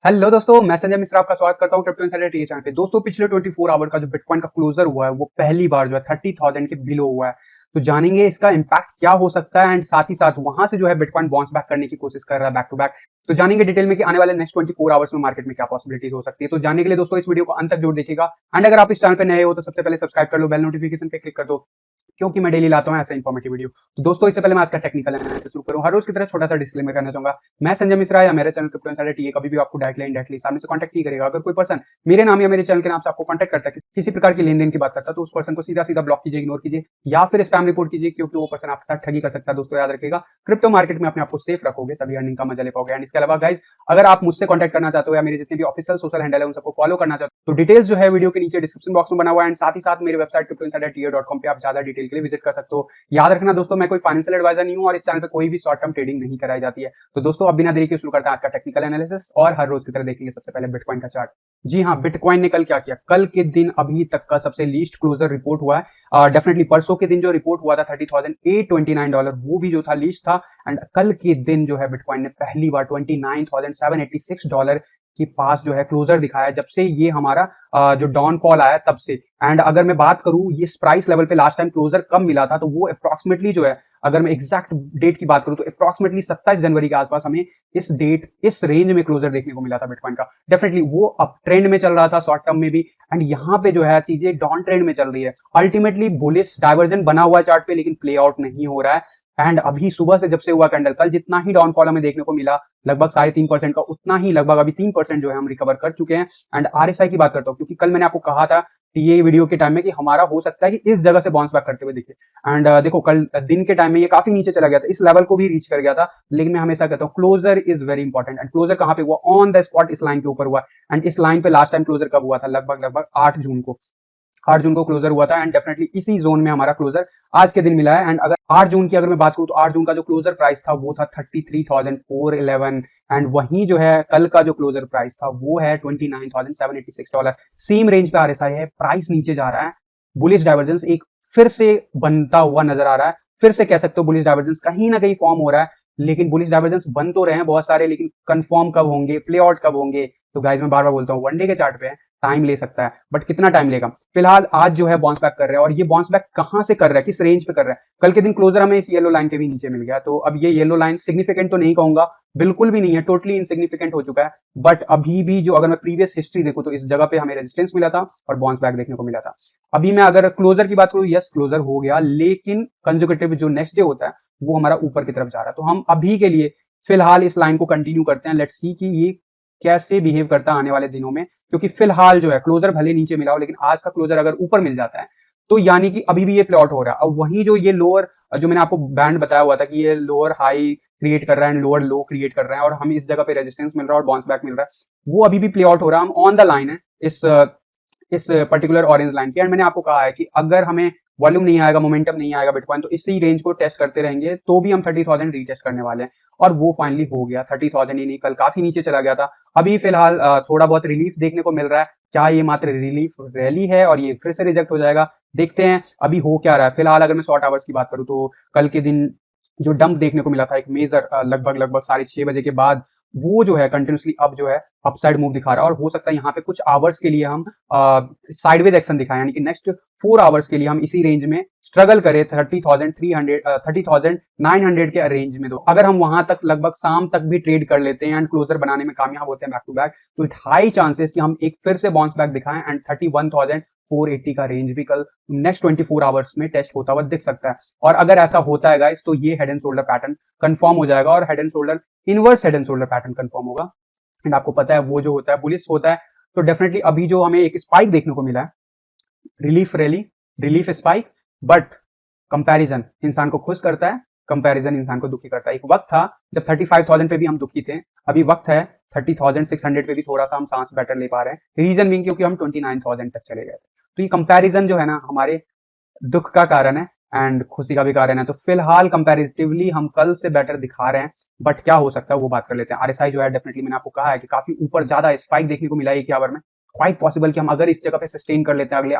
Hello दोस्तों, मैं संजय मिश्रा आपका स्वागत करता हूं क्रिप्टो इनसाइडर टीए चैनल पे। दोस्तों, पिछले 24 आवर का जो बिटकॉइन का क्लोजर हुआ है वो पहली बार जो है 30,000 के बिलो हुआ है। तो जानेंगे इसका इम्पैक्ट क्या हो सकता है एंड साथ ही साथ वहां से जो है बिटकॉइन बाउंस बैक करने की कोशिश कर रहा है बैक टू बैक। तो जानेंगे डिटेल में कि आने वाले नेक्स्ट 24 आवर्स में मार्केट में क्या पॉसिबिलिटीज हो सकती है। तो जानने के लिए दोस्तों इस वीडियो को अंत तक जरूर देखिएगा एंड अगर आप इस चैनल पे नए हो तो सबसे पहले सब्सक्राइब कर लो, बेल नोटिफिकेशन पे क्लिक कर दो, क्योंकि मैं डेली लाता हूं ऐसा इन्फॉर्मेटिव वीडियो। तो दोस्तों इससे पहले मैं आज का टेक्निकल एनालिसिस शुरू करूं, हर रोज की तरह छोटा सा डिस्क्लेमर करना चाहूंगा। मैं संजय मिश्रा या मेरे चैनल क्रिप्टो इनसाइडर टीए कभी भी आपको डायरेक्टली इनडायरेक्टली सामने से कांटेक्ट नहीं करेगा। अगर कोई पर्सन मेरे नाम या मेरे चैनल के नाम से आपको कांटेक्ट करता है, किसी प्रकार की लेन देन की बात करता है, तो उस पर्सन को सीधा सीधा ब्लॉक कीजिए, इग्नोर कीजिए या फिर स्पैम रिपोर्ट कीजिए, क्योंकि वो पर्सन आपके साथ ठगी कर सकता है। दोस्तों याद रखिएगा, क्रिप्टो मार्केट में अपने आपको सेफ रखोगे तभी अर्निंग का मजा ले पाओगे। एंड इसके अलावा गाइज, अगर आप मुझसे कांटेक्ट करना चाहते हो या मेरे जितने भी ऑफिशियल सोशल हैंडल है उन सबको फॉलो करना चाहते हो तो डिटेल्स जो है वीडियो के नीचे डिस्क्रिप्शन बॉक्स में बना हुआ है एंड साथ ही साथ मेरे वेबसाइट cryptoinsiderta.com पे आप ज्यादा डिटेल के लिए विजिट कर सकते हो। याद रखना दोस्तों, मैं कोई फाइनेंशियल एडवाइजर नहीं हूं और इस चैनल पे कोई भी शॉर्ट टर्म ट्रेडिंग नहीं कराई जाती है। तो दोस्तों अब बिना देरी के शुरू करते हैं आज का टेक्निकल एनालिसिस और हर रोज की तरह देखेंगे सबसे पहले बिटकॉइन का चार्ट। जी हाँ, बिटकॉइन ने कल क्या किया? कल के दिन अभी तक का सबसे लीस्ट क्लोजर रिपोर्ट हुआ है। डेफिनेटली परसों के दिन जो रिपोर्ट हुआ था $30,829, वो भी जो था लीस्ट था। एंड कल के दिन जो है बिटकॉइन ने पहली बार $29,786 के पास जो है क्लोजर दिखाया जब से ये हमारा जो डाउनफॉल आया तब से। एंड अगर मैं बात करूं ये प्राइस लेवल पे लास्ट टाइम क्लोजर कब मिला था, तो वो अप्रोक्सीमेटली जो है, अगर मैं एग्जैक्ट डेट की बात करूं तो अप्रोक्सीमेटली 27 जनवरी के आसपास हमें इस रेंज में क्लोजर देखने को मिला था बिटकॉइन का। डेफिनेटली वो अप ट्रेंड में चल रहा था शॉर्ट टर्म में भी, एंड यहाँ पे जो है चीजें डाउन ट्रेंड में चल रही है। अल्टीमेटली बुलिश डाइवर्जन बना हुआ है चार्ट पे, लेकिन प्ले आउट नहीं हो रहा है। एंड अभी सुबह से जब से हुआ कैंडल, कल जितना ही डाउनफॉल हमें देखने को मिला लगभग 3.5% का, उतना ही लगभग अभी 3% जो है हम रिकवर कर चुके हैं। एंड आरएसआई की बात करता हूँ, क्योंकि कल मैंने आपको कहा था टीए वीडियो के टाइम में कि हमारा हो सकता है कि इस जगह से बाउंस बैक करते हुए दिखे। एंड देखो कल दिन के टाइम में ये काफी नीचे चला गया था, इस लेवल को भी रीच कर गया था, लेकिन मैं हमेशा कहता हूँ closure is very important. And closure कहां पे हुआ? ऑन द स्पॉट इस लाइन के ऊपर हुआ। एंड इस लाइन पे लास्ट टाइम क्लोजर कब हुआ था? लगभग 8 जून को क्लोजर हुआ था। एंड डेफिनेटली इसी जोन में हमारा क्लोजर आज के दिन मिला है। एंड अगर 8 जून की अगर मैं बात करूं तो 8 जून का जो क्लोजर प्राइस था वो था 33,411। एंड वहीं जो है कल का जो क्लोजर प्राइस था वो है $29,786। सेम रेंज पे आरएसआई है, प्राइस नीचे जा रहा है। बुलिश डाइवर्जेंस एक फिर से बनता हुआ नजर आ रहा है। फिर से कह सकते हो बुलिश डाइवर्जेंस कहीं ना कहीं फॉर्म हो रहा है, लेकिन बुलिश डाइवर्जेंस बन तो रहे हैं बहुत सारे, लेकिन कंफर्म कब होंगे, प्ले आउट कब होंगे? तो गाइज मैं बार बार बोलता हूँ, वनडे के चार्ट पे टाइम ले सकता है, बट कितना टाइम लेगा? फिलहाल आज जो है बाउंस बैक कर रहा है, और ये बाउंस बैक कहां से कर रहा है, किस रेंज पे कर रहा है? कल के दिन क्लोजर हमें इस येलो लाइन के भी नीचे मिल गया, तो अब ये येलो लाइन सिग्निफिकेंट तो नहीं कहूंगा, बिल्कुल भी नहीं है, टोटली इनसिग्निफिकेंट हो चुका है। बट अभी भी जो अगर मैं प्रीवियस हिस्ट्री देखूं तो इस जगह पे हमें रेजिस्टेंस मिला था और बाउंस बैक देखने को मिला था। अभी मैं अगर क्लोजर की बात करूं, यस क्लोजर हो गया, लेकिन कंसेक्यूटिव जो नेक्स्ट डे होता है वो हमारा ऊपर की तरफ जा रहा है। तो हम अभी के लिए फिलहाल इस लाइन को कंटिन्यू करते हैं, लेट्स सी कि ये कैसे बिहेव करता है आने वाले दिनों में। क्योंकि फिलहाल जो है क्लोजर भले नीचे मिला हो, लेकिन आज का क्लोजर अगर ऊपर मिल जाता है तो यानी कि अभी भी ये प्लॉट हो रहा है। अब वही जो ये लोअर, जो मैंने आपको बैंड बताया हुआ था कि ये लोअर हाई क्रिएट कर रहा है, लोअर लो क्रिएट कर रहा है, और हमें इस जगह पे रेजिस्टेंस मिल रहा है और बाउंस बैक मिल रहा है, वो अभी भी प्ले आउट हो रहा है। हम ऑन द लाइन है इस पर्टिकुलर ऑरेंज लाइन की। एंड मैंने आपको कहा है कि अगर हमें वॉल्यूम नहीं आएगा, मोमेंटम नहीं आएगा बिटकॉइन, तो इसी रेंज को टेस्ट करते रहेंगे, तो भी हम 30,000 रीटेस्ट करने वाले हैं। और वो फाइनली हो गया 30,000 ही नहीं, कल काफी नीचे चला गया था। अभी फिलहाल थोड़ा बहुत रिलीफ देखने को मिल रहा है। क्या ये मात्र रिलीफ रैली है और ये फिर से रिजेक्ट हो जाएगा? देखते हैं अभी हो क्या रहा है। फिलहाल अगर मैं शॉर्ट आवर्स की बात करूं तो कल के दिन जो डंप देखने को मिला था एक मेजर लगभग 6:30 के बाद, वो जो है कंटिन्यूसली अब जो है अपसाइड मूव दिखा रहा है। और हो सकता है यहाँ पे कुछ आवर्स के लिए हम साइडवेज एक्शन दिखाएं, यानी कि नेक्स्ट 4 आवर्स के लिए हम इसी रेंज में स्ट्रगल करें 30,900 के रेंज में। दो अगर हम वहां तक लगभग शाम तक भी ट्रेड कर लेते हैं एंड क्लोजर बनाने में कामयाब होते हैं बैक टू बैक, तो इट हाई चांसेस कि हम एक फिर से बाउंस बैक दिखाएं एंड 31,480 का रेंज भी कल नेक्स्ट 24 आवर्स में टेस्ट होता हुआ दिख सकता है। और अगर ऐसा होता है गाइस, तो ये head and shoulder pattern confirm हो जाएगा, और head and shoulder inverse head and shoulder pattern confirm होगा। एंड आपको पता है वो जो होता है बुलिश होता है। तो डेफिनेटली अभी जो हमें एक स्पाइक देखने को मिला है, relief rally, relief spike, but comparison इंसान को खुश करता है, कंपैरिजन इंसान को दुखी करता है। एक वक्त था जब 35,000 पे भी हम दुखी थे, अभी वक्त है 30,600 पे भी थोड़ा सा हम सांस बेटर ले पा रहे हैं। रीजन बीइंग क्योंकि हम 29,000 तक चले गए थे। तो ये कंपैरिजन जो है ना हमारे दुख का कारण है एंड खुशी का भी कारण है। तो फिलहाल कंपैरेटिवली हम कल से बेटर दिखा रहे हैं, बट क्या हो सकता है वो बात कर लेते हैं। आरएसआई जो है डेफिनेटली मैंने आपको कहा है कि काफी ऊपर ज्यादा स्पाइक देखने को मिला है एक आवर में। क्वाइट पॉसिबल कि हम अगर इस जगह पे सस्टेन कर लेते हैं अगले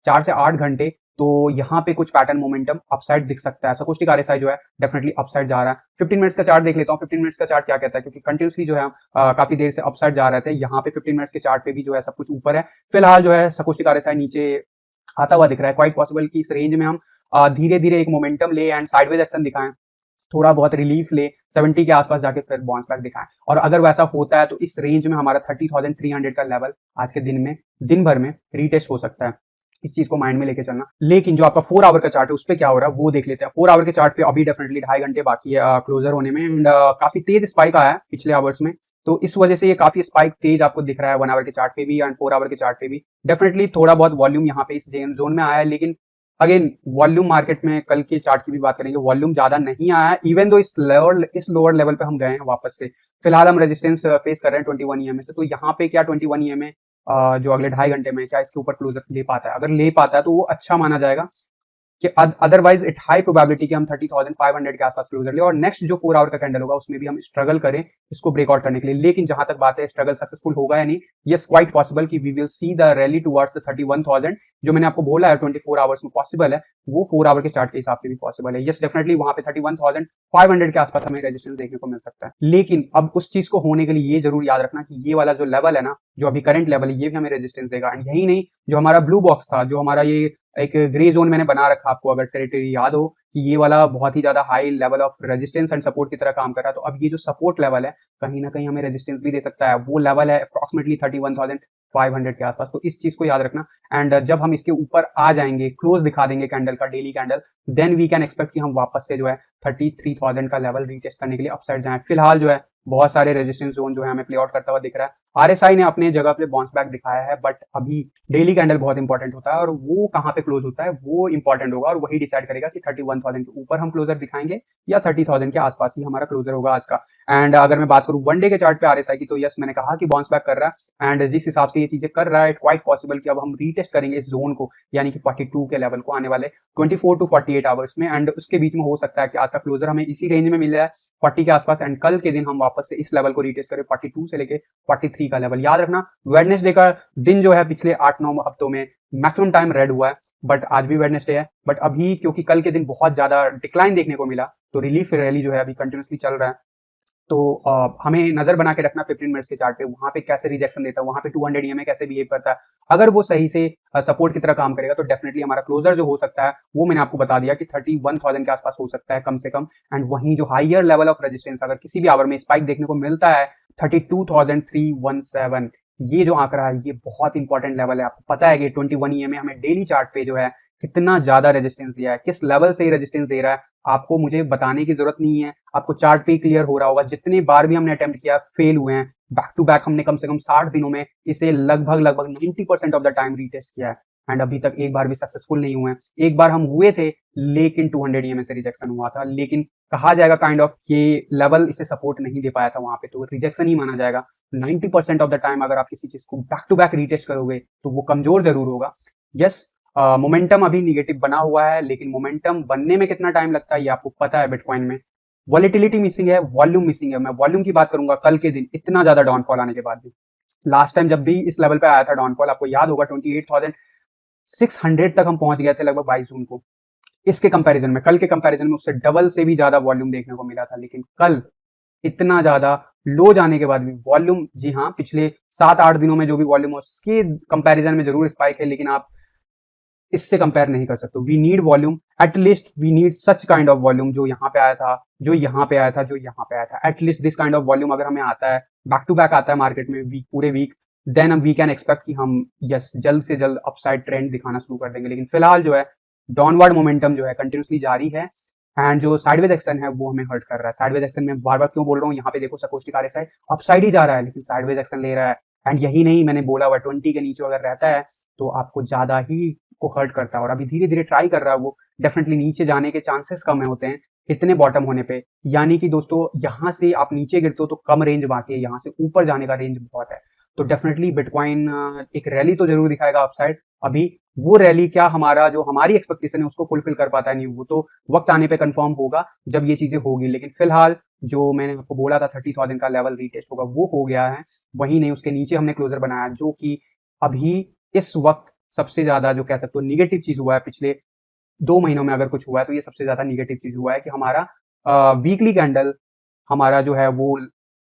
4 से 8 घंटे, तो यहाँ पे कुछ पैटर्न मोमेंटम अपसाइड दिख सकता है। सकोस्टिक आरएसआई जो है डेफिनेटली अपसाइड जा रहा है। 15 मिनट्स का चार्ट देख लेता हूँ। 15 मिनट्स का चार्ट क्या कहता है, क्योंकि कंटिन्यूसली जो है काफी देर से अपसाइड जा रहे थे। यहाँ पे 15 मिनट्स के चार्ट पे भी जो है सब कुछ ऊपर है। फिलहाल जो है सकोस्टिक आरएसआई नीचे आता हुआ दिख रहा है। क्वाइट पॉसिबल कि इस रेंज में हम धीरे धीरे एक मोमेंटम ले एंड साइडवेज एक्शन दिखाएं, थोड़ा बहुत रिलीफ ले, 70 के आसपास जाके फिर बाउंस बैक दिखाएं। और अगर वैसा होता है तो इस रेंज में हमारा 30,300 का लेवल आज के दिन भर में रीटेस्ट हो सकता है। इस चीज को माइंड में लेके चलना। लेकिन जो आपका 4 आवर का चार्ट है उस पर क्या हो रहा है वो देख लेते हैं। 4 आवर के चार्ट पे अभी डेफिनेटली 2.5 घंटे बाकी है क्लोजर होने में एंड काफी तेज स्पाइक आया है पिछले आवर्स में, तो इस वजह से ये काफी स्पाइक तेज आपको दिख रहा है 1 आवर के चार्ट पे भी एंड 4 आवर के चार्ट पे भी। डेफिनेटली थोड़ा बहुत वॉल्यूम यहाँ पे इस जोन में आया है, लेकिन अगेन वॉल्यूम मार्केट में कल के चार्ट की भी बात करेंगे, वॉल्यूम ज्यादा नहीं आया है। इवन दो इस लोअर लेवल पे हम गए हैं वापस से। फिलहाल हम रेजिस्टेंस फेस कर रहे हैं 21 ईएमए से, तो यहाँ पे क्या 21 ईएमए जो अगले 2.5 घंटे में क्या इसके ऊपर क्लोजर ले पाता है? अगर ले पाता है तो वो अच्छा माना जाएगा कि अदरवाइज इट हाई प्रोबेबिलिटी कि हम 30,500 के आसपास क्लोजर ले और नेक्स्ट जो 4 आवर का कैंडल होगा उसमें भी हम स्ट्रगल करें इसको ब्रेकआउट करने के लिए। लेकिन जहां तक बात है स्ट्रगल सक्सेसफुल होगा या नहीं, यस क्वाइट पॉसिबल कि we will see the rally towards the 31,000 जो मैंने आपको बोला है 24 आवर्स में पॉसिबल है, वो 4 आवर के चार्ट के हिसाब से भी पॉसिबल है। यस डेफिनेटली वहां पे 31,500 के आसपास हमें रेजिस्टेंस देखने को मिल सकता है। लेकिन अब उस चीज को होने के लिए ये जरूर याद रखना कि ये वाला जो लेवल है ना, जो अभी करंट लेवल है, ये भी हमें रेजिस्टेंस देगा। एंड यही नहीं, जो हमारा ब्लू बॉक्स था, जो हमारा ये एक ग्रे जोन मैंने बना रखा, आपको अगर टेरिटरी याद हो कि ये वाला बहुत ही ज्यादा high level of resistance and support की तरह काम कर रहा है, तो अब ये जो सपोर्ट लेवल है कहीं ना कहीं हमें रेजिस्टेंस भी दे सकता है। वो लेवल है अप्रोक्सीमेटली 31,500 के आसपास, तो इस चीज को याद रखना। एंड जब हम इसके ऊपर आ जाएंगे, क्लोज दिखा देंगे कैंडल का, daily candle, then we can expect कि हम वापस से जो है 33,000 का लेवल रीटेस्ट करने के लिए अपसाइड जाएं। फिलहाल जो है बहुत सारे रेजिस्टेंस जोन जो है हमें प्ले आउट करता हुआ दिख रहा है। आरएसआई ने अपने जगह पे बाउंस बैक दिखाया है, बट अभी डेली कैंडल बहुत इंपॉर्टेंट होता है और वो कहाँ पे क्लोज होता है वो इंपॉर्टेंट होगा और वही डिसाइड करेगा कि 31,000 के ऊपर हम क्लोजर दिखाएंगे या 30,000 के आसपास ही हमारा क्लोजर होगा आज का। एंड अगर मैं बात करूं वन डे के चार्ट पे आरएसआई की, तो यस मैंने कहा कि बाउंस बैक कर रहा है एंड जिस हिसाब से ये चीजें कर रहा है क्वाइट पॉसिबल कि अब हम रीटेस्ट करेंगे इस जोन को, यानी कि 42 के लेवल को आने वाले 24 टू 48 आवर्स में। एंड उसके बीच में हो सकता है कि आज का क्लोजर हमें इसी रेंज में मिल जाए 40 के आसपास एंड कल के दिन हम वापस से इस लेवल को रीटेस्ट करें 42 से लेके 43 का लेवल। याद रखना वेडनेसडे का दिन जो है पिछले 8-9 हफ्तों में मैक्सिमम टाइम रेड हुआ है, बट आज भी वेडनेसडे है। बट अभी क्योंकि कल के दिन बहुत ज्यादा डिक्लाइन देखने को मिला, तो रिलीफ रैली जो है अभी कंटिन्यूसली चल रहा है, तो हमें नजर बना के रखना 15 मिनट्स के चार्ट पे, वहां पे कैसे रिजेक्शन देता है, वहां पे 200 ईएमए कैसे बिहेव करता है। अगर वो सही से सपोर्ट की तरह काम करेगा तो डेफिनेटली हमारा क्लोजर जो हो सकता है वो मैंने आपको बता दिया कि 31,000 के आसपास हो सकता है कम से कम। एंड वहीं जो हाइयर लेवल ऑफ रेजिस्टेंस अगर किसी भी आवर में स्पाइक देखने को मिलता है 32,317, ये जो आंकड़ा है ये बहुत इंपॉर्टेंट लेवल है। आपको पता है कि 21 ईएमए हमें डेली चार्ट पे जो है कितना ज्यादा रेजिस्टेंस दिया है, किस लेवल से रेजिस्टेंस दे रहा है आपको मुझे बताने की जरूरत नहीं है, आपको चार्ट पे ही क्लियर हो रहा होगा। जितने बार भी हमने अटेम्प्ट किया फेल हुए हैं, बैक टू बैक हमने कम से कम 60 दिनों में इसे लगभग 90% ऑफ द टाइम रीटेस्ट किया है एंड अभी तक एक बार भी सक्सेसफुल नहीं हुए हैं। एक बार हम हुए थे लेकिन 200 ईएमए से रिजेक्शन हुआ था, लेकिन कहा जाएगा काइंड ऑफ ये लेवल इसे सपोर्ट नहीं दे पाया था वहां पे, तो रिजेक्शन ही माना जाएगा। 90% ऑफ द टाइम अगर आप किसी चीज को बैक टू बैक रीटेस्ट करोगे तो वो कमजोर जरूर होगा। यस मोमेंटम अभी निगेटिव बना हुआ है, लेकिन मोमेंटम बनने में कितना टाइम लगता है ये आपको पता है। बिटकॉइन में वॉलेटिलिटी मिसिंग है, वॉल्यूम मिसिंग है। मैं वॉल्यूम की बात करूंगा, कल के दिन इतना ज्यादा डाउनफॉल आने के बाद भी, लास्ट टाइम जब भी इस लेवल पे आया था डाउनफॉल, आपको याद होगा 28,600 तक हम पहुंच गए थे लगभग 22 जून को। इसके कंपैरिजन में, कल के कंपैरिजन में उससे डबल से भी ज्यादा वॉल्यूम देखने को मिला था, लेकिन कल इतना ज्यादा लो जाने के बाद भी वॉल्यूम, जी हाँ पिछले 7-8 दिनों में जो भी वॉल्यूम है उसके कंपैरिजन में जरूर स्पाइक है, लेकिन आप इससे कंपेयर नहीं कर सकते। We need volume, at least we need such kind of volume जो यहाँ पे आया था, जो यहाँ पे आया था, जो यहाँ पे आया था। At least this kind of volume अगर हमें आता है, बैक टू बैक आता है मार्केट में वीक, पूरे वीक, देन हम वी कैन एक्सपेक्ट कि हम यस जल्द से जल्द अपसाइड ट्रेंड दिखाना शुरू कर देंगे। लेकिन फिलहाल जो है डाउनवर्ड मोमेंटम जो है कंटिन्यूसली जारी है एंड जो साइडवेज एक्शन है वो हमें हर्ट कर रहा है। साइडवेज एक्शन में बार बार क्यों बोल रहा हूँ, यहाँ पे देखो सकोस्टिक आरएसआई अपसाइड ही जा रहा है लेकिन साइडवेज एक्शन ले रहा है। एंड यही नहीं, मैंने बोला हुआ 20 के नीचे अगर रहता है तो आपको ज्यादा ही को हर्ट करता है, और अभी धीरे धीरे ट्राई कर रहा है वो, डेफिनेटली नीचे जाने के चांसेस कम होते हैं इतने बॉटम होने पे। यानी कि दोस्तों यहाँ से आप नीचे गिरते हो तो कम रेंज बाकी है, यहाँ से ऊपर जाने का रेंज बहुत है। तो डेफिनेटली बिटकॉइन एक रैली तो जरूर दिखाएगा अपसाइड। अभी वो रैली क्या हमारा जो हमारी एक्सपेक्टेशन है उसको फुलफिल कर पाता है नहीं, वो तो वक्त आने पे कंफर्म होगा जब ये चीजें होगी। लेकिन फिलहाल जो मैंने आपको बोला था 30,000 का लेवल रीटेस्ट होगा वो हो गया है, वही नहीं उसके नीचे हमने क्लोजर बनाया, जो कि अभी इस वक्त सबसे ज्यादा जो कह सकते हो निगेटिव चीज हुआ है पिछले 2 महीनों में अगर कुछ हुआ है तो ये सबसे ज्यादा निगेटिव चीज हुआ है कि हमारा वीकली कैंडल हमारा जो है वो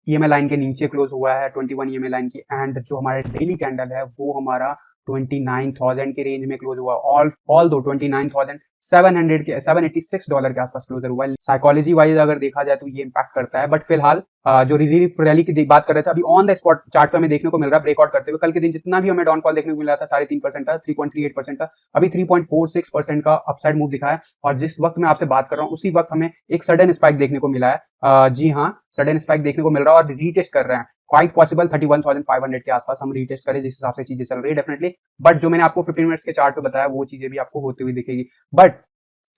ईएमए लाइन के नीचे क्लोज हुआ है 21 ईएमए लाइन की, एंड जो हमारे डेली कैंडल है वो हमारा 29,000 के रेंज में क्लोज हुआ। ऑल दो 29,700 के $786 के आसपास क्लोजर हुआ है। साइकोलॉजी वाइज अगर देखा जाए तो ये इम्पैक्ट करता है, बट फिलहाल जो रिलीफ रैली की बात कर रहे थे, अभी ऑन द स्पॉट चार्ट पे हमें देखने को मिल रहा है ब्रेकआउट करते हुए। कल के दिन जितना भी हमें डाउनफॉल देखने को मिल रहा था 3.5% का, 3.38% का, अभी 3.46% का अपसाइड मूव दिखा है। और जिस वक्त मैं आपसे बात कर रहा हूँ उसी वक्त हमें एक सडन स्पाइक देखने को मिला है। जी हाँ, सडन स्पाइक देखने को मिल रहा है और रीटेस्ट कर रहे हैं। क्वाइट पॉसिबल 31,500 के आसपास हम रीटेस्ट करें जिस हिसाब से चीजें चल रही है डेफिनेटली। बट जो मैंने आपको 15 मिनट्स के चार्ट पे बताया वो चीजें भी आपको होती हुई दिखेगी। बट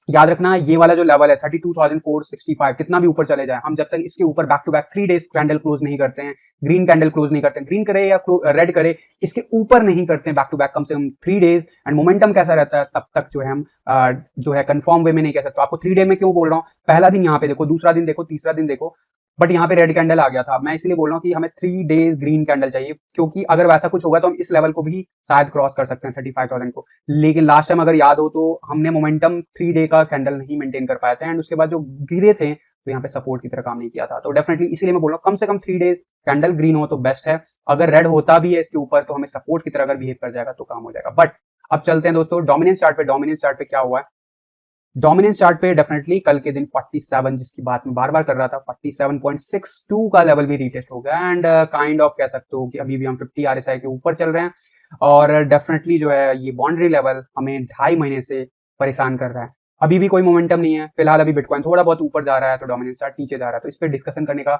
याद रखना ये वाला जो लेवल है 32,465 कितना भी ऊपर चले जाए, हम जब तक इसके ऊपर back to back 3 days candle close नहीं करते हैं, ग्रीन कैंडल क्लोज नहीं करते हैं, ग्रीन करे या रेड करे, इसके ऊपर नहीं करते हैं बैक टू बैक कम से कम 3 डेज, एंड मोमेंटम कैसा रहता है तब तक जो है हम जो है कंफर्म वे में नहीं कह सकते। आपको 3 डे में क्यों बोल रहा हूँ, पहला दिन यहाँ पे देखो, दूसरा दिन देखो, तीसरा दिन देखो, बट यहाँ पे रेड कैंडल आ गया था। मैं इसलिए बोल रहा हूँ कि हमें 3 डेज ग्रीन कैंडल चाहिए, क्योंकि अगर वैसा कुछ होगा तो हम इस लेवल को भी शायद क्रॉस कर सकते हैं 35,000 को। लेकिन लास्ट टाइम अगर याद हो तो हमने मोमेंटम 3 डे का कैंडल नहीं मेंटेन कर पाए थे, एंड उसके बाद जो गिरे थे तो यहाँ पे सपोर्ट की तरह काम नहीं किया था। तो डेफिनेटली इसीलिए मैं बोल रहा हूँ कम से कम 3 डेज कैंडल ग्रीन हो तो बेस्ट है। अगर रेड होता भी है इसके ऊपर तो हमें सपोर्ट की तरह अगर बिहेव कर जाएगा तो काम हो जाएगा। बट अब चलते हैं दोस्तों डोमिनेंस चार्ट पे। डोमिनेंस चार्ट पे क्या हुआ है, डोमिनेंस चार्ट पे डेफिनेटली कल के दिन 47 जिसकी बात मैं बार बार कर रहा था 47.62 का लेवल भी रीटेस्ट हो गया, एंड काइंड ऑफ कह सकते हो कि अभी भी हम 50 आरएसआई के ऊपर चल रहे हैं। और डेफिनेटली जो है ये बाउंड्री लेवल हमें 2.5 महीने से परेशान कर रहा है। अभी भी कोई मोमेंटम नहीं है फिलहाल, अभी बिटकॉइन थोड़ा बहुत ऊपर जा रहा है तो डोमिनेंस चार्ट नीचे जा रहा है। तो इस पर डिस्कशन करने का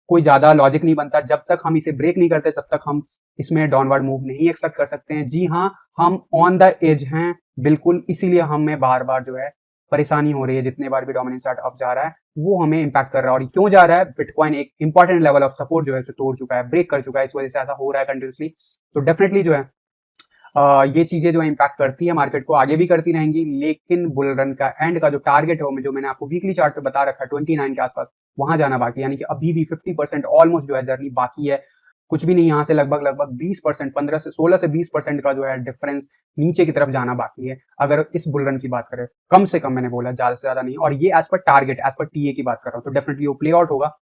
कोई ज्यादा लॉजिक नहीं बनता। जब तक हम इसे ब्रेक नहीं करते तब तक हम इसमें डाउनवर्ड मूव नहीं एक्सपेक्ट कर सकते हैं। जी हाँ, हम ऑन द एज हैं बिल्कुल, इसीलिए हमें बार बार जो है परेशानी हो रही है। जितने बार भी डोमिनेंस चार्ट अप जा रहा है वो हमें इंपैक्ट कर रहा है। और क्यों जा रहा है, बिटकॉइन एक इंपॉर्टेंट लेवल ऑफ सपोर्ट जो है उसे तोड़ चुका है, ब्रेक कर चुका है, इस वजह से ऐसा हो रहा है कंटिन्यूसली। तो डेफिनेटली जो है ये चीजें जो इम्पैक्ट करती है मार्केट को, आगे भी करती रहेंगी। लेकिन बुल रन का एंड का जो टारगेट है जो मैंने आपको वीकली चार्ट पे बता रखा है 29 के आसपास, वहां जाना बाकी है। यानी कि अभी भी 50% ऑलमोस्ट जो है जर्नी बाकी है, कुछ भी नहीं। यहाँ से लगभग 20%, 16 से 20% का जो है डिफरेंस नीचे की तरफ जाना बाकी है अगर इस बुल रन की बात करें। कम से कम मैंने बोला, ज्यादा से ज्यादा नहीं। और ये as per target, as per TA की बात कर रहा हूँ, तो डेफिनेटली वो प्ले आउट होगा।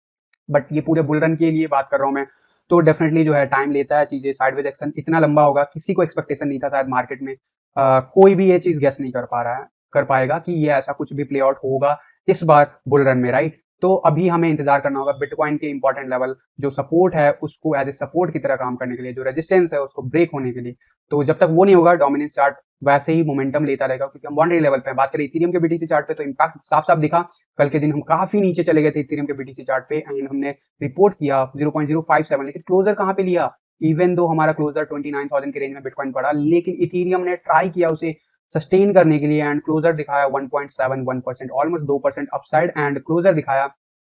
बट ये पूरे बुल रन के लिए बात कर रहा हूँ मैं, तो डेफिनेटली जो है टाइम लेता है चीजें। साइडवेज एक्शन इतना लंबा होगा, किसी को एक्सपेक्टेशन नहीं था शायद मार्केट में। कोई भी ये चीज गेस नहीं कर पाएगा कि ये ऐसा कुछ भी प्ले आउट होगा इस बार बुल रन में, राइट। तो अभी हमें इंतजार करना होगा बिटकॉइन के इंपॉर्टेंट लेवल जो सपोर्ट है उसको एज ए सपोर्ट की तरह काम करने के लिए, जो रेजिस्टेंस है उसको ब्रेक होने के लिए। तो जब तक वो नहीं होगा डोमिनेंस चार्ट वैसे ही मोमेंटम लेता रहेगा, क्योंकि हम बाउंड्री लेवल पे बात करें इथेरियम के बीटीसी चार्ट पे तो इम्पैक्ट साफ साफ दिखा। कल के दिन हम काफी नीचे चले गए थे इथेरियम के बीटीसी चार्ट पे, एंड हमने रिपोर्ट किया 0.057, लेकिन क्लोजर कहाँ पे लिया। इवन दो हमारा क्लोजर 29,000 के रेंज में बिटकॉइन पड़ा, लेकिन इथेरियम ने ट्राई किया उसे सस्टेन करने के लिए, एंड क्लोजर दिखाया 1.71%, ऑलमोस्ट 2% अपसाइड, एंड क्लोजर दिखाया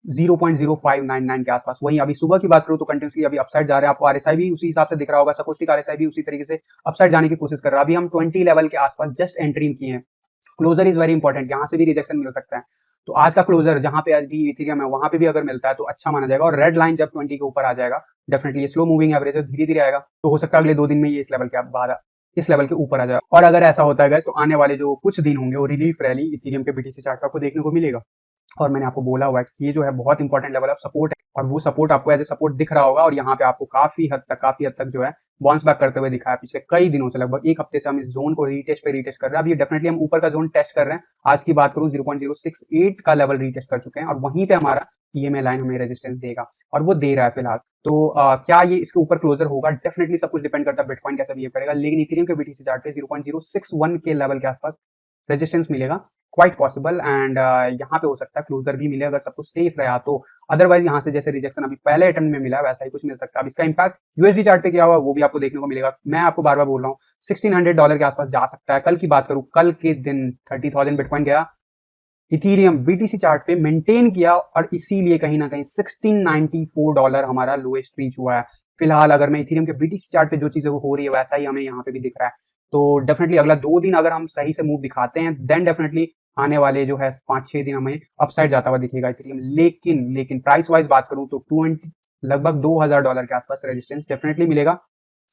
0.0599 के आसपास। वहीं अभी सुबह की बात करूं तो कंटिन्यूसली अभी अपसाइड जा रहे हैं। आपको आरएसआई भी उसी हिसाब से दिख रहा होगा, सपोस्टिक आरएसआई भी उसी तरीके से अपसाइड जाने की कोशिश कर रहा है। अभी हम 20 लेवल के आसपास जस्ट एंट्री किए हैं। क्लोजर इज वेरी इंपॉर्टेंट, यहाँ से भी रिजेक्शन मिल सकता है। तो आज का क्लोजर जहां पे आज भी इथेरियम है वहां पे भी अगर मिलता है तो अच्छा माना जाएगा। और रेड लाइन जब 20 के ऊपर आ जाएगा, डेफिनेटली ये स्लो मूविंग एवरेज है, धीरे धीरे आएगा, तो हो सकता है अगले 2 दिन में ये इस लेवल के बाद इस लेवल के ऊपर आ जाए। और अगर ऐसा होता है गाइस तो आने वाले जो कुछ दिन होंगे वो रिलीफ रैली इथेरियम के बीटीसी चार्ट पर आपको देखने को मिलेगा। और मैंने आपको बोला हुआ है कि ये जो है बहुत इंपॉर्टेंट लेवल ऑफ सपोर्ट है, और वो सपोर्ट आपको एज ए सपोर्ट दिख रहा होगा। और यहाँ पे आपको काफी हद तक जो है बाउंस बैक करते हुए दिखा है पिछले कई दिनों से। लगभग एक हफ्ते से हम इस जोन को रीटेस्ट कर रहे हैं। अभी डेफिनेटली हम ऊपर का जोन टेस्ट कर रहे हैं। आज की बात करूं 0.068 का लेवल रीटेस्ट कर चुके हैं, और वहीं पे हमारा ईएमए लाइन हमें रेजिस्टेंस देगा, और वो दे रहा है फिलहाल। तो क्या ये इसके ऊपर क्लोजर होगा, डेफिनेटली सब कुछ डिपेंड करता है बिटकॉइन कैसा बिहेव करेगा। लेकिन इथेरियम के बीटीसी चार्ट पे 0.061 के लेवल के आसपास रेजिस्टेंस मिलेगा, क्वाइट पॉसिबल। एंड यहाँ पे हो सकता है क्लोजर भी मिले अगर सब कुछ सेफ रहा तो। अदरवाइज यहाँ से जैसे रिजेक्शन अभी पहले अटेम्प्ट में मिला वैसा ही कुछ मिल सकता है। अब इसका इंपैक्ट यूएसडी चार्ट पे क्या हुआ वो भी आपको देखने को मिलेगा। मैं आपको बार बार बोल रहा हूँ $1,600 के आसपास जा सकता है। कल की बात करूँ, कल के दिन 30,000 बिटकॉइन गया, इथेरियम बीटीसी चार्ट पे मेंटेन किया, और इसीलिए कहीं ना कहीं $1694 हमारा लोएस्ट रीच हुआ है। फिलहाल अगर मैं इथेरियम के बीटीसी चार्ट पे जो चीजें हो रही है वैसा ही हमें यहाँ पे भी दिख रहा है। तो डेफिनेटली अगला 2 दिन अगर हम सही से मूव दिखाते हैं देन डेफिनेटली आने वाले जो है 5-6 दिन हमें अपसाइड जाता हुआ दिखेगा इथेरियम। लेकिन प्राइस वाइज बात करूं तो लगभग $2,000 के आसपास रेजिस्टेंस डेफिनेटली मिलेगा।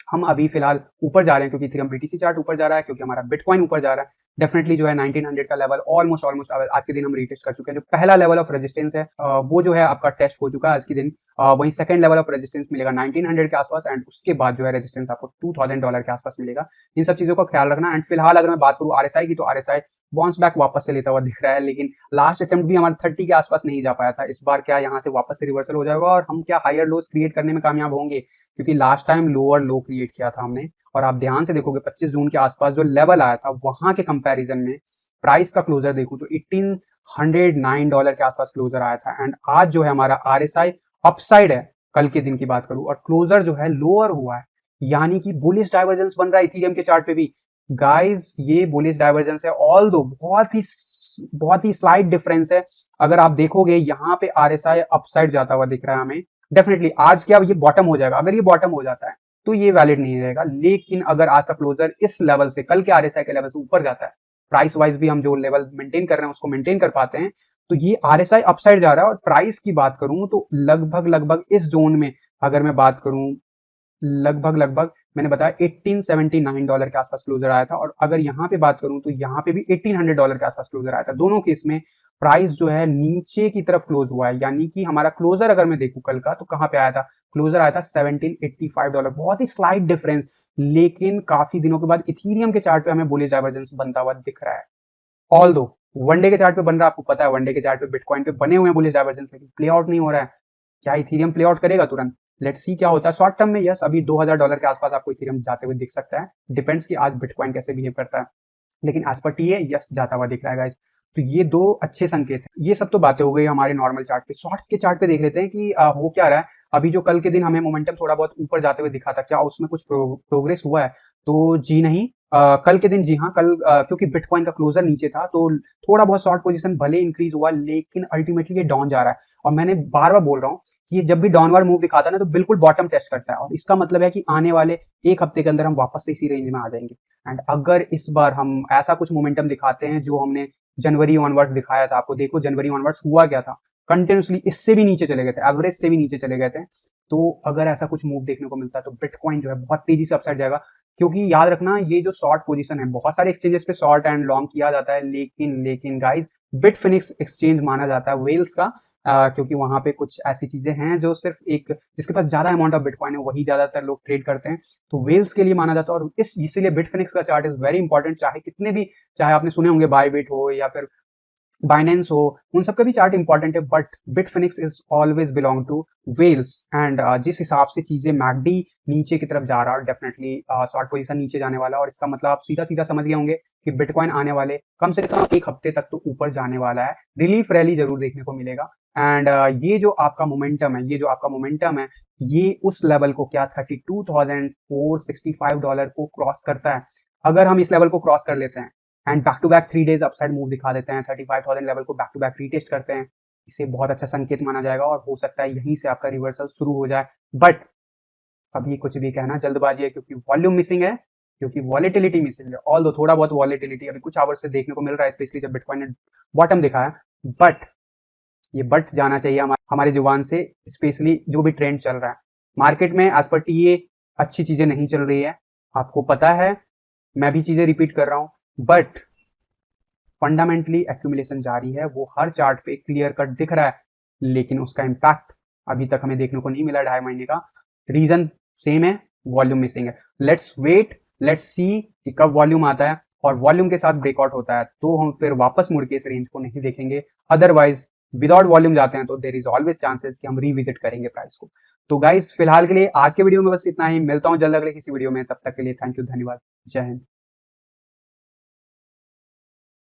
हम अभी फिलहाल ऊपर जा रहे हैं क्योंकि इथेरियम बीटीसी चार्ट ऊपर जा रहा है, क्योंकि हमारा बिटकॉइन ऊपर जा रहा है। डेफिनेटली जो है 1900 का लेवल ऑलमोस्ट ऑलमोस्ट आज के दिन हम रीटेस्ट कर चुके हैं। जो पहला लेवल ऑफ रेजिस्टेंस है वो जो है आपका टेस्ट हो चुका है आज के दिन। वहीं सेकंड लेवल ऑफ रेजिस्टेंस मिलेगा 1900 के आसपास, एंड उसके बाद जो है रेजिस्टेंस आपको $2000 के आसपास मिलेगा। इन सब चीजों का ख्याल रखना। एंड फिलहाल अगर मैं बात करूं आरएसआई की, तो आरएसआई बाउंस बैक वापस से लेता हुआ दिख रहा है, लेकिन लास्ट अटेम्प्ट भी हमारा 30 के आसपास नहीं जा पाया था। इस बार क्या यहाँ से वापस से रिवर्सल हो जाएगा और हम क्या हायर लोज क्रिएट करने में कामयाब होंगे, क्योंकि लास्ट टाइम लोअर लो क्रिएट किया था हमने। और आप ध्यान से देखोगे 25 जून के आसपास जो लेवल आया था वहां के कंपैरिजन में प्राइस का क्लोजर देखूं तो $1809 के आसपास क्लोजर आया था। एंड आज जो है हमारा आरएसआई अपसाइड है, कल के दिन की बात करूं, और क्लोजर जो है लोअर हुआ है, यानी कि बुलिश डाइवर्जेंस बन रहा है इथेरियम के चार्ट पे भी। गाइस ये बुलिश डाइवर्जेंस है, ऑल दो बहुत ही स्लाइट डिफरेंस है। अगर आप देखोगे यहाँ पे आरएसआई अपसाइड जाता हुआ दिख रहा है हमें। डेफिनेटली आज क्या ये बॉटम हो जाएगा, अगर ये बॉटम हो जाता है तो ये वैलिड नहीं रहेगा, लेकिन अगर आज का क्लोजर इस लेवल से, कल के आरएसआई के लेवल से ऊपर जाता है, प्राइस वाइज भी हम जो लेवल मेंटेन कर रहे हैं उसको मेंटेन कर पाते हैं, तो ये आरएसआई अपसाइड जा रहा है। और प्राइस की बात करूं तो लगभग इस जोन में अगर मैं बात करूं, लगभग मैंने बताया $1879 के आसपास क्लोजर आया था। और अगर यहाँ पे बात करूं तो यहाँ पे भी $1800 के आसपास क्लोजर आया था। दोनों केस में प्राइस जो है नीचे की तरफ क्लोज हुआ है, यानी कि हमारा क्लोजर अगर मैं देखूं कल का तो कहाँ पे आया था, क्लोजर आया था $1785। बहुत ही स्लाइट डिफरेंस, लेकिन काफी दिनों के बाद इथीरियम के चार्ट पे हमें बुलिश डाइवर्जेंस बनता हुआ दिख रहा है। ऑल दो वनडे के चार्ट पे बन रहा है, आपको पता है वनडे के चार्ट पे बिटकॉइन पे बने हुए हैं बुलिश डाइवर्जेंस, लेकिन प्ले आउट नहीं हो रहा है। क्या इथीरियम प्ले आउट करेगा तुरंत? लेट्स सी क्या होता है। शॉर्ट टर्म में यस, अभी $2000 के आसपास आपको इथेरियम जाते हुए दिख सकता है, डिपेंड्स कि आज बिटकॉइन कैसे बिहेव करता है, लेकिन एज पर टीए यस जाता हुआ दिख रहा है गाइस। तो ये दो अच्छे संकेत हैं। ये सब तो बातें हो गई हमारे नॉर्मल चार्ट पे। शॉर्ट के चार्ट पे देख लेते हैं कि हो क्या रहा है। अभी जो कल के दिन हमें मोमेंटम थोड़ा बहुत ऊपर जाते हुए दिखा था, क्या उसमें कुछ प्रोग्रेस हुआ है? तो जी नहीं। कल के दिन जी हाँ, कल क्योंकि बिटकॉइन का क्लोजर नीचे था तो थोड़ा बहुत शॉर्ट पोजीशन भले इंक्रीज हुआ, लेकिन अल्टीमेटली ये डाउन जा रहा है। और मैंने बार बार बोल रहा हूँ कि ये जब भी डाउनवर्ड मूव दिखाता है ना तो बिल्कुल बॉटम टेस्ट करता है, और इसका मतलब है कि आने वाले एक हफ्ते के अंदर हम वापस से इसी रेंज में आ जाएंगे। एंड अगर इस बार हम ऐसा कुछ मोमेंटम दिखाते हैं जो हमने जनवरी ऑनवर्ड्स दिखाया था, आपको देखो जनवरी ऑनवर्ड्स हुआ क्या था, कंटिन्यूसली इससे भी नीचे चले गए थे, एवरेज से भी नीचे चले गए थे। तो अगर ऐसा कुछ मूव देखने को मिलता है तो बिटकॉइन जो है बहुत तेजी से अपसाइड जाएगा। क्योंकि याद रखना ये जो शॉर्ट पोजीशन है, बहुत सारे एक्सचेंजेस पे शॉर्ट एंड लॉन्ग किया जाता है, लेकिन गाइस बिटफिनिक्स एक्सचेंज माना जाता है वेल्स का, क्योंकि वहां पे कुछ ऐसी चीजें हैं जो सिर्फ एक जिसके पास ज्यादा अमाउंट ऑफ बिटकॉइन है वही ज्यादातर लोग ट्रेड करते हैं, तो वेल्स के लिए माना जाता है। और इसीलिए बिटफिनिक्स का चार्ट इज वेरी इंपॉर्टेंट। चाहे कितने भी, चाहे आपने सुने होंगे बायबिट हो या फिर बाइनेंस हो, उन सबका भी चार्ट इंपॉर्टेंट है, but Bitfinex is always belong to whales. And जिस हिसाब से चीजें मैकडी नीचे की तरफ जा रहा है, डेफिनेटली शॉर्ट पोजीशन नीचे जाने वाला है, और इसका मतलब आप सीधा सीधा समझ गए होंगे कि बिटकॉइन आने वाले कम से कम एक हफ्ते तक तो ऊपर जाने वाला है। रिलीफ रैली जरूर देखने को मिलेगा। एंड ये जो आपका मोमेंटम है, ये उस लेवल को क्या $32,465 को क्रॉस करता है। अगर हम इस लेवल को क्रॉस कर लेते हैं and back to back 3 days upside move दिखा देते हैं, 35,000 लेवल को बैक टू बैक रीटेस्ट करते हैं, इसे बहुत अच्छा संकेत माना जाएगा और हो सकता है यहीं से आपका रिवर्सल शुरू हो जाए। बट अभी कुछ भी कहना जल्दबाजी है, क्योंकि वॉल्यूम मिसिंग है, क्योंकि वॉलेटिलिटी मिसिंग है। ऑल दो थोड़ा बहुत वॉलेटिलिटी अभी कुछ आवर्स से देखने को मिल रहा है, स्पेशली जब बिटकॉइन ने बॉटम दिखाया, बट ये बट जाना चाहिए हमारे जुबान से, स्पेशली जो भी ट्रेंड चल रहा है मार्केट में एज पर टीए अच्छी चीजें नहीं चल रही है, आपको पता है, मैं भी चीजें रिपीट कर रहा हूं, बट फंडामेंटली एक्यूमुलेशन जारी है, वो हर चार्ट पे क्लियर कट दिख रहा है, लेकिन उसका इंपैक्ट अभी तक हमें देखने को नहीं मिला 2.5 महीने का। रीजन सेम है, वॉल्यूम मिसिंग है। लेट्स वेट, लेट्स सी कि कब वॉल्यूम आता है, और वॉल्यूम के साथ ब्रेकआउट होता है तो हम फिर वापस मुड़ के इस रेंज को नहीं देखेंगे। अदरवाइज विदाउट वॉल्यूम जाते हैं तो देर इज ऑलवेज चांसेस कि हम रिविजिट करेंगे प्राइस को। तो गाइस फिलहाल के लिए आज के वीडियो में बस इतना ही, मिलता हूं जल्द अगले किसी वीडियो में, तब तक के लिए थैंक यू, धन्यवाद, जय हिंद।